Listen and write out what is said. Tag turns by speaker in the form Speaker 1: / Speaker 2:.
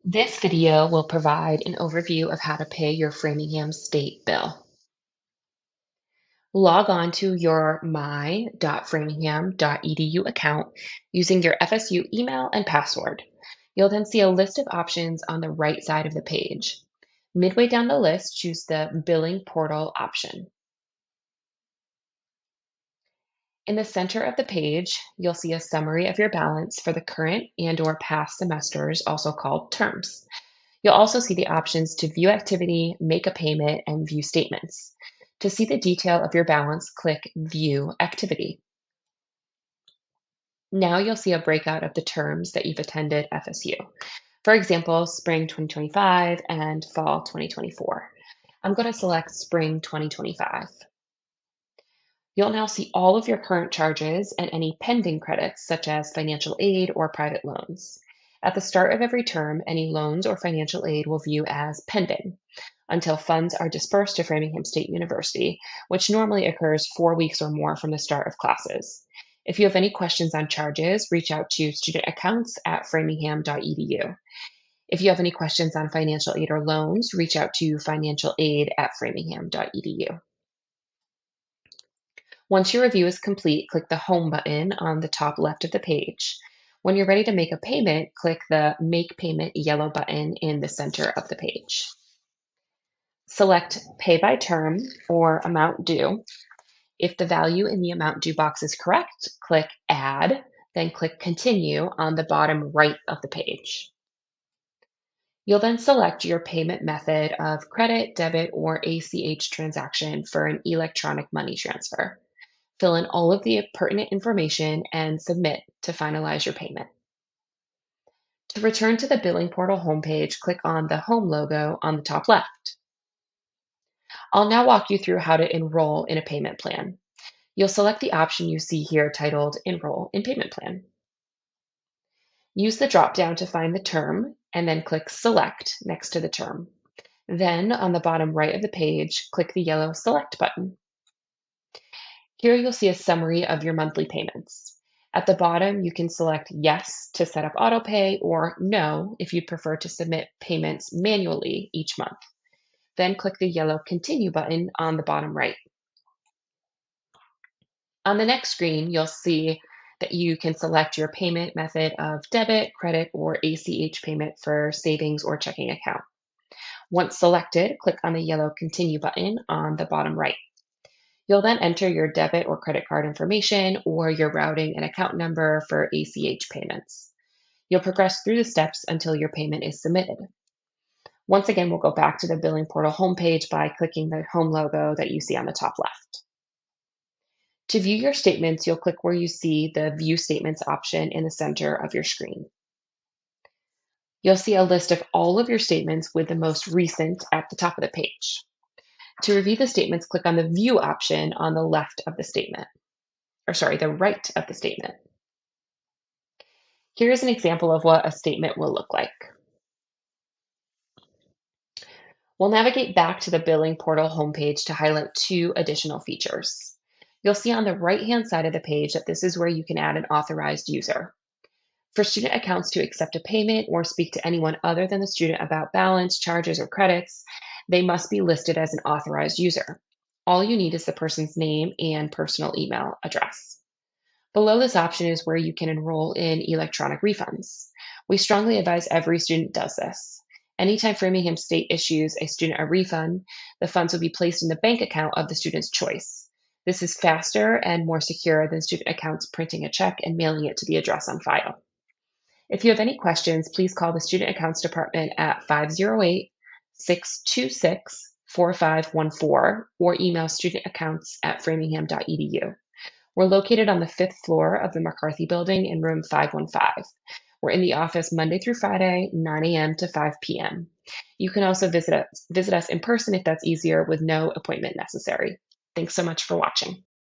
Speaker 1: This video will provide an overview of how to pay your Framingham State bill. Log on to your my.framingham.edu account using your FSU email and password. You'll then see a list of options on the right side of the page. Midway down the list, choose the Billing Portal option. In the center of the page, you'll see a summary of your balance for the current and/or past semesters, also called terms. You'll also see the options to view activity, make a payment, and view statements. To see the detail of your balance, click View Activity. Now you'll see a breakout of the terms that you've attended FSU. For example, Spring 2025 and Fall 2024. I'm going to select Spring 2025. You'll now see all of your current charges and any pending credits, such as financial aid or private loans. At the start of every term, any loans or financial aid will view as pending until funds are dispersed to Framingham State University, which normally occurs 4 weeks or more from the start of classes. If you have any questions on charges, reach out to student accounts at framingham.edu. If you have any questions on financial aid or loans, reach out to financial aid at framingham.edu. Once your review is complete, click the Home button on the top left of the page. When you're ready to make a payment, click the Make Payment yellow button in the center of the page. Select Pay by Term or Amount Due. If the value in the Amount Due box is correct, click Add, then click Continue on the bottom right of the page. You'll then select your payment method of credit, debit, or ACH transaction for an electronic money transfer. Fill in all of the pertinent information and submit to finalize your payment. To return to the Billing Portal homepage, click on the Home logo on the top left. I'll now walk you through how to enroll in a payment plan. You'll select the option you see here titled Enroll in Payment Plan. Use the drop-down to find the term and then click Select next to the term. Then, on the bottom right of the page, click the yellow Select button. Here you'll see a summary of your monthly payments. At the bottom, you can select Yes to set up autopay or No if you'd prefer to submit payments manually each month. Then click the yellow Continue button on the bottom right. On the next screen, you'll see that you can select your payment method of debit, credit, or ACH payment for savings or checking account. Once selected, click on the yellow Continue button on the bottom right. You'll then enter your debit or credit card information or your routing and account number for ACH payments. You'll progress through the steps until your payment is submitted. Once again, we'll go back to the Billing Portal homepage by clicking the Home logo that you see on the top left. To view your statements, you'll click where you see the View Statements option in the center of your screen. You'll see a list of all of your statements with the most recent at the top of the page. To review the statements, click on the View option on the left of the statement, the right of the statement. Here's an example of what a statement will look like. We'll navigate back to the Billing Portal homepage to highlight 2 additional features. You'll see on the right-hand side of the page that this is where you can add an authorized user. For student accounts to accept a payment or speak to anyone other than the student about balance, charges, or credits, they must be listed as an authorized user. All you need is the person's name and personal email address. Below this option is where you can enroll in electronic refunds. We strongly advise every student does this. Anytime Framingham State issues a student a refund, the funds will be placed in the bank account of the student's choice. This is faster and more secure than student accounts printing a check and mailing it to the address on file. If you have any questions, please call the Student Accounts Department at 508-626-4514 or email studentaccounts@framingham.edu. We're located on the 5th floor of the McCarthy Building in room 515. We're in the office Monday through Friday, 9 a.m. to 5 p.m. You can also visit us in person if that's easier with no appointment necessary. Thanks so much for watching.